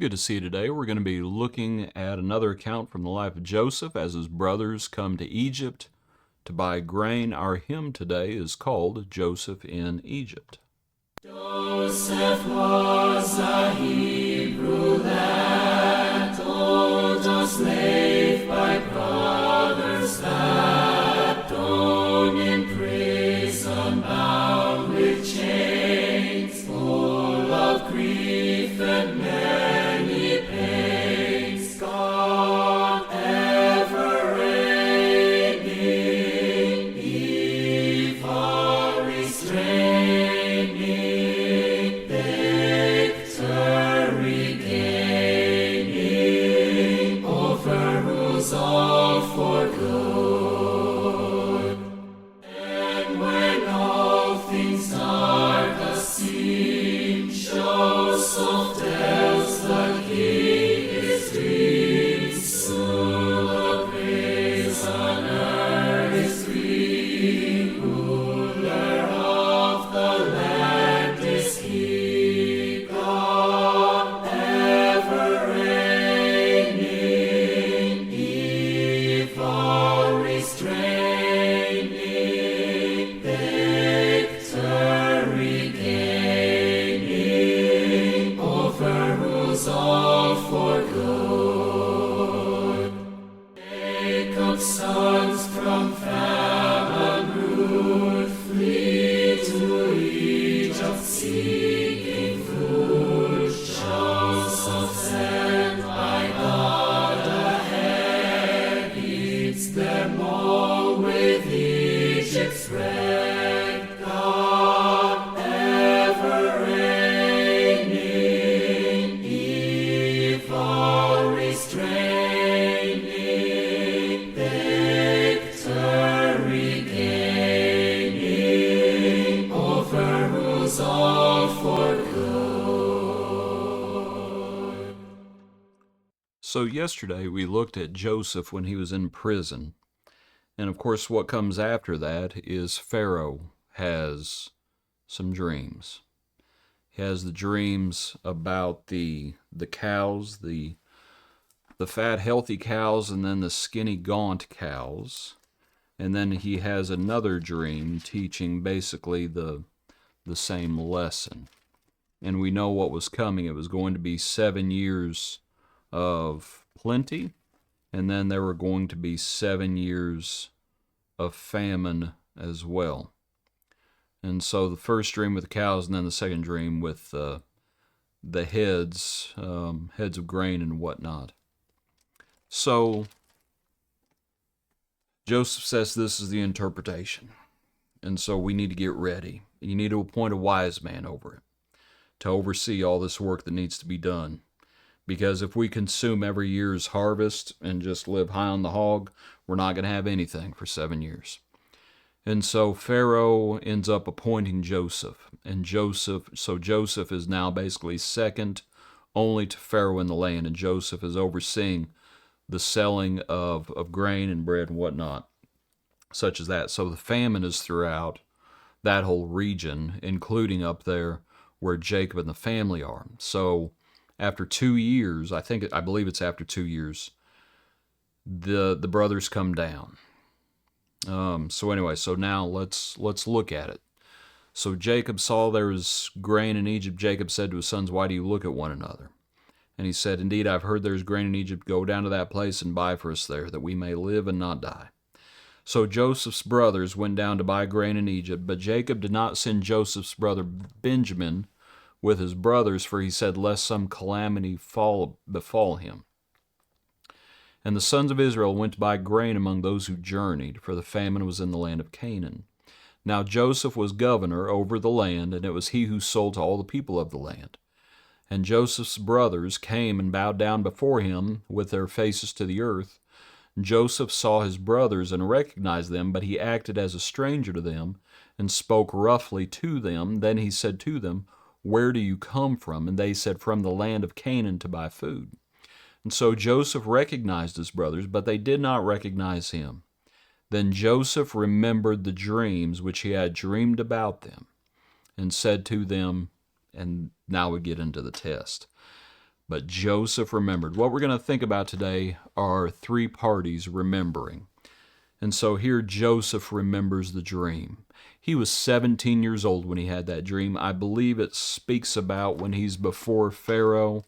Good to see you today. We're going to be looking at another account from the life of Joseph as his brothers come to Egypt to buy grain. Our hymn today is called Joseph in Egypt. Joseph was a Hebrew lad, told a slave by brothers that, thrown in prison, bound with chains, full of grief and many pains, God ever reigning, evil restraining, victory gaining, overrules all for good. And when all things dark seem, Joseph tells the king his dreams. Soon the prisoner is free, ruler of the land is he, God ever reigning, evil restraining, victory gaining, overrules all for good. Jacob's sons from famine rude flee to Egypt seeking food. Joseph sent by God ahead, eats them all with Egypt's bread. God ever reigning, evil restraining, victory gaining, overrules all for good. So, yesterday we looked at Joseph when he was in prison. And of course, what comes after that is Pharaoh has some dreams. He has the dreams about the cows, the fat, healthy cows, and then the skinny, gaunt cows. And then he has another dream teaching basically the same lesson. And we know what was coming. It was going to be 7 years of plenty, and then there were going to be 7 years of famine as well. And so the first dream with the cows, and then the second dream with the heads of grain and whatnot. So Joseph says this is the interpretation. And so we need to get ready. You need to appoint a wise man over it to oversee all this work that needs to be done. Because if we consume every year's harvest and just live high on the hog, we're not going to have anything for 7 years. And so Pharaoh ends up appointing Joseph. And Joseph is now basically second only to Pharaoh in the land. And Joseph is overseeing the selling of grain and bread and whatnot, such as that. So the famine is throughout that whole region, including up there where Jacob and the family are. So after 2 years, I believe it's after 2 years, the brothers come down. So now let's look at it. So Jacob saw there was grain in Egypt. Jacob said to his sons, "Why do you look at one another?" And he said, "Indeed, I've heard there's grain in Egypt. Go down to that place and buy for us there, that we may live and not die." So Joseph's brothers went down to buy grain in Egypt, but Jacob did not send Joseph's brother Benjamin with his brothers, for he said, "Lest some calamity befall him." And the sons of Israel went to buy grain among those who journeyed, for the famine was in the land of Canaan. Now Joseph was governor over the land, and it was he who sold to all the people of the land. And Joseph's brothers came and bowed down before him with their faces to the earth. Joseph saw his brothers and recognized them, but he acted as a stranger to them and spoke roughly to them. Then he said to them, "Where do you come from?" And they said, "From the land of Canaan to buy food." And so Joseph recognized his brothers, but they did not recognize him. Then Joseph remembered the dreams which he had dreamed about them, and said to them, and now we get into the test. But Joseph remembered. What we're going to think about today are three parties remembering. And so here Joseph remembers the dream. He was 17 years old when he had that dream. I believe it speaks about when he's before Pharaoh.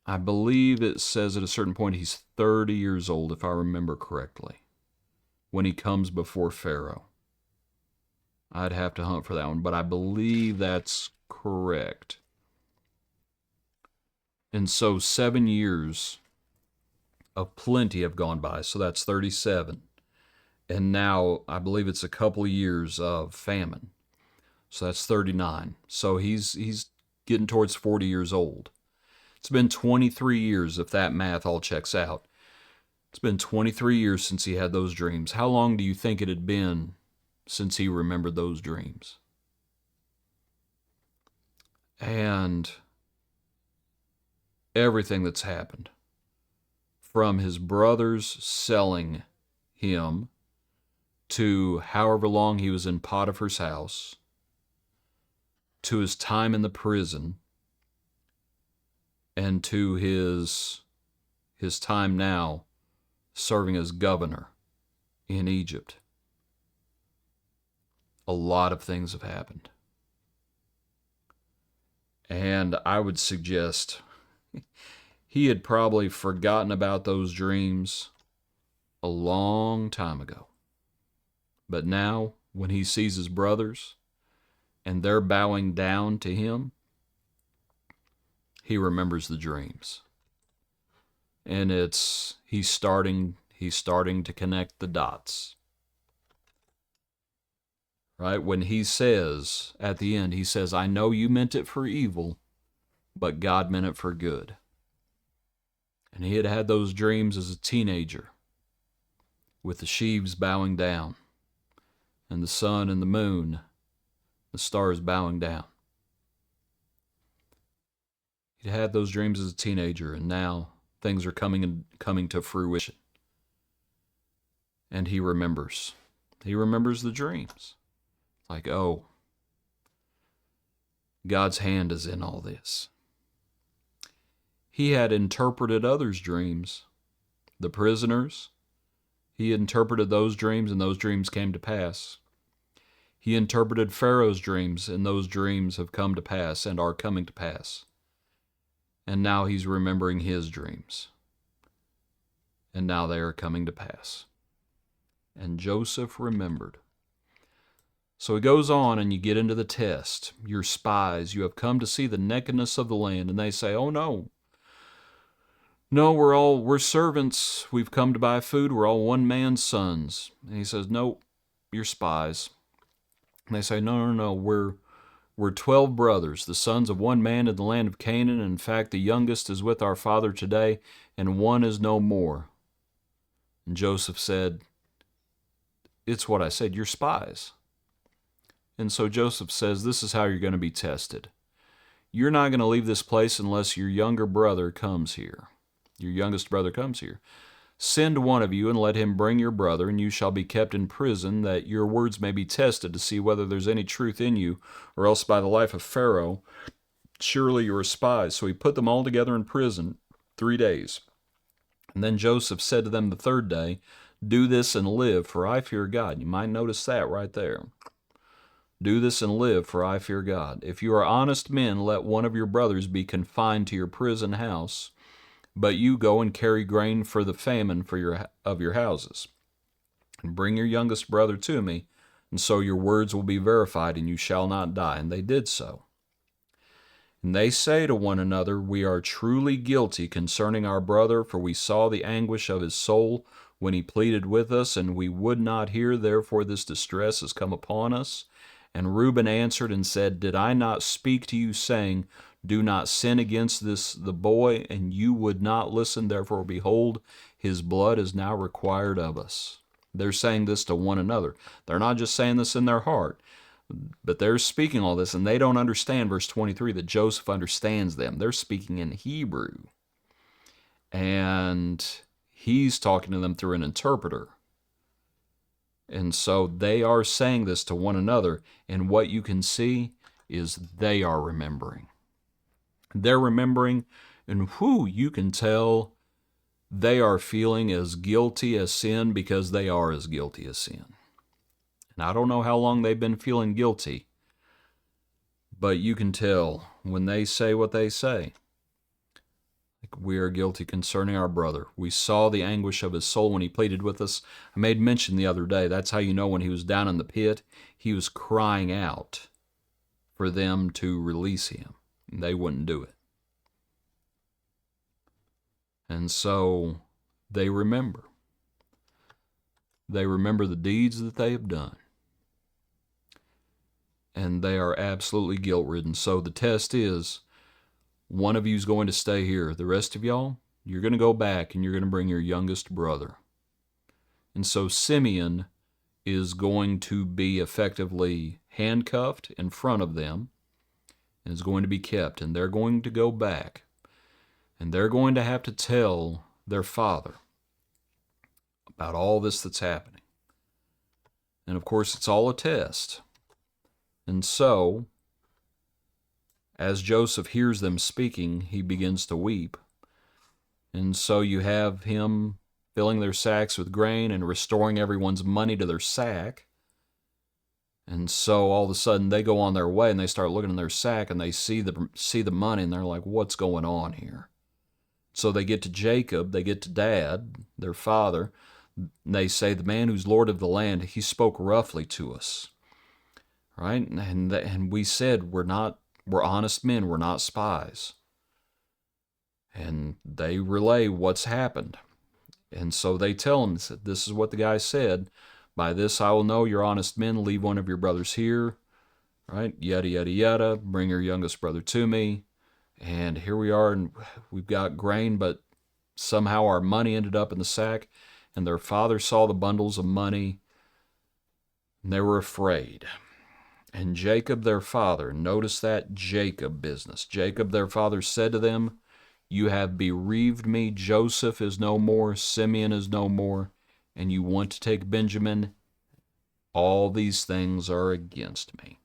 I believe it says at a certain point he's 30 years old, if I remember correctly, when he comes before Pharaoh. I'd have to hunt for that one, but I believe that's correct. And so 7 years of plenty have gone by, so that's 37. And now I believe it's a couple of years of famine, so that's 39. So he's getting towards 40 years old. It's been 23 years, if that math all checks out. It's been 23 years since he had those dreams. How long do you think it had been since he remembered those dreams? And everything that's happened, from his brothers selling him to however long he was in Potiphar's house, to his time in the prison, and to his time now serving as governor in Egypt. A lot of things have happened. And I would suggest he had probably forgotten about those dreams a long time ago. But now, when he sees his brothers and they're bowing down to him, he remembers the dreams. And he's starting to connect the dots. Right? When he says, at the end, he says, I know you meant it for evil, but God meant it for good. And he had had those dreams as a teenager, with the sheaves bowing down, and the sun and the moon, the stars bowing down. He'd had those dreams as a teenager, and now things are coming to fruition. And he remembers. He remembers the dreams. Like, oh, God's hand is in all this. He had interpreted others' dreams. The prisoners, he interpreted those dreams, and those dreams came to pass. He interpreted Pharaoh's dreams, and those dreams have come to pass and are coming to pass. And now he's remembering his dreams. And now they are coming to pass. And Joseph remembered. So he goes on, and you get into the test. Your spies, you have come to see the nakedness of the land. And they say, oh no. No, we're servants. We've come to buy food. We're all one man's sons. And he says, no, you're spies. And they say, no, we're 12 brothers, the sons of one man in the land of Canaan. In fact, the youngest is with our father today, and one is no more. And Joseph said, it's what I said, you're spies. And so Joseph says, this is how you're going to be tested. You're not going to leave this place unless your younger brother comes here. Your youngest brother comes here. Send one of you and let him bring your brother, and you shall be kept in prison, that your words may be tested to see whether there's any truth in you, or else by the life of Pharaoh, surely you are spies. So he put them all together in prison 3 days. And then Joseph said to them the third day, do this and live, for I fear God. You might notice that right there. Do this and live, for I fear God. If you are honest men, let one of your brothers be confined to your prison house, but you go and carry grain for the famine of your houses. And bring your youngest brother to me, and so your words will be verified, and you shall not die. And they did so. And they say to one another, we are truly guilty concerning our brother, for we saw the anguish of his soul when he pleaded with us, and we would not hear, therefore this distress has come upon us. And Reuben answered and said, did I not speak to you, saying, do not sin against the boy, and you would not listen, therefore behold, his blood is now required of us. They're saying this to one another. They're not just saying this in their heart, but they're speaking all this, and they don't understand, verse 23, that Joseph understands them. They're speaking in Hebrew, and he's talking to them through an interpreter. And so they are saying this to one another, and what you can see is they are remembering. They're remembering, and you can tell they are feeling as guilty as sin because they are as guilty as sin. And I don't know how long they've been feeling guilty, but you can tell when they say what they say. Like, we are guilty concerning our brother. We saw the anguish of his soul when he pleaded with us. I made mention the other day, that's how you know when he was down in the pit, he was crying out for them to release him. And they wouldn't do it. And so they remember. They remember the deeds that they have done. And they are absolutely guilt-ridden. So the test is, one of you is going to stay here. The rest of y'all, you're going to go back and you're going to bring your youngest brother. And so Simeon is going to be effectively handcuffed in front of them and is going to be kept. And they're going to go back. And they're going to have to tell their father about all this that's happening. And of course, it's all a test. And so, as Joseph hears them speaking, he begins to weep. And so you have him filling their sacks with grain and restoring everyone's money to their sack. And so all of a sudden they go on their way and they start looking in their sack and they see the money and they're like, what's going on here? So they get to Jacob, they get to Dad, their father. They say, the man who's Lord of the land, he spoke roughly to us. Right? And we said, we're honest men, we're not spies. And they relay what's happened. And so they tell him, this is what the guy said. By this I will know you're honest men. Leave one of your brothers here. Right? Yada, yada, yada. Bring your youngest brother to me. And here we are, and we've got grain, but somehow our money ended up in the sack. And their father saw the bundles of money, and they were afraid. And Jacob, their father, notice that Jacob business. Jacob, their father, said to them, you have bereaved me. Joseph is no more. Simeon is no more. And you want to take Benjamin. All these things are against me.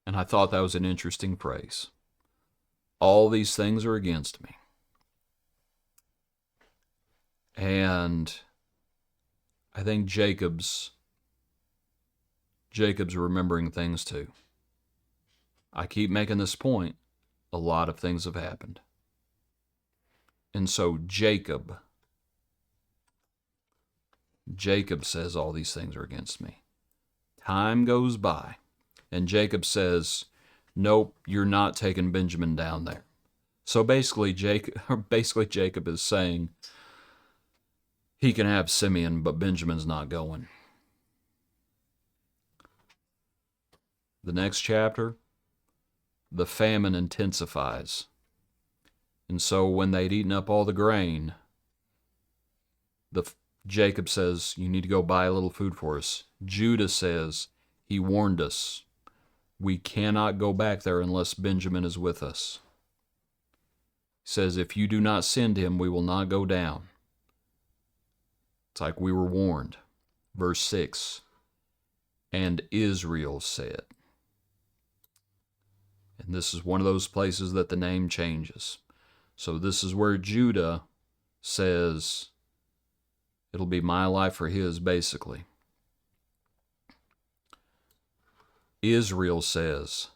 And I thought that was an interesting phrase. All these things are against me. And I think Jacob's remembering things too. I keep making this point. A lot of things have happened. And so Jacob says all these things are against me. Time goes by, and Jacob says, nope, you're not taking Benjamin down there. So basically Jacob is saying he can have Simeon, but Benjamin's not going. The next chapter, the famine intensifies. And so when they'd eaten up all the grain, Jacob says, you need to go buy a little food for us. Judah says, he warned us. We cannot go back there unless Benjamin is with us. He says, if you do not send him, we will not go down. It's like we were warned. Verse 6, and Israel said. And this is one of those places that the name changes. So this is where Judah says, it'll be my life for his, basically. Israel says,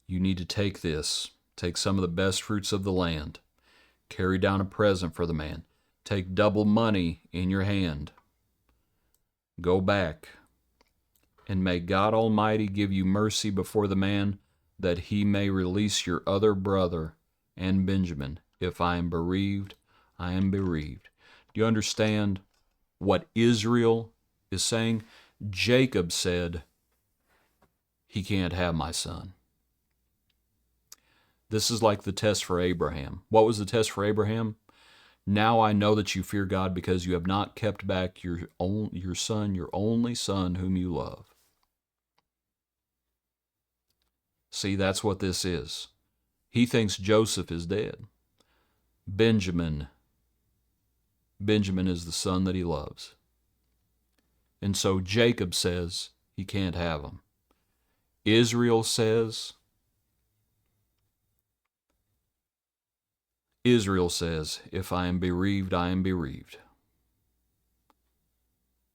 you need to take this. Take some of the best fruits of the land. Carry down a present for the man. Take double money in your hand. Go back. And may God Almighty give you mercy before the man, that he may release your other brother and Benjamin. If I am bereaved, I am bereaved. Do you understand what Israel is saying? Jacob said, he can't have my son. This is like the test for Abraham. What was the test for Abraham? Now I know that you fear God because you have not kept back your son, your only son whom you love. See, that's what this is. He thinks Joseph is dead. Benjamin is the son that he loves. And so Jacob says he can't have him. Israel says, Israel says, if I am bereaved, I am bereaved.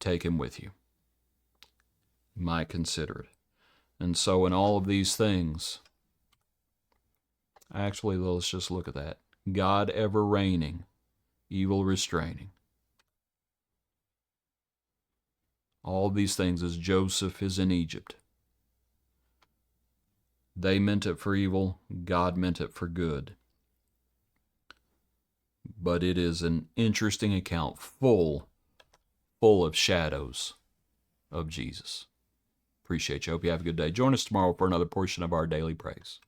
Take him with you. You might consider it. And so in all of these things, actually, let's just look at that. God ever reigning, evil restraining. All these things as Joseph is in Egypt. They meant it for evil, God meant it for good. But it is an interesting account full of shadows of Jesus. Appreciate you. Hope you have a good day. Join us tomorrow for another portion of our Daily Praise.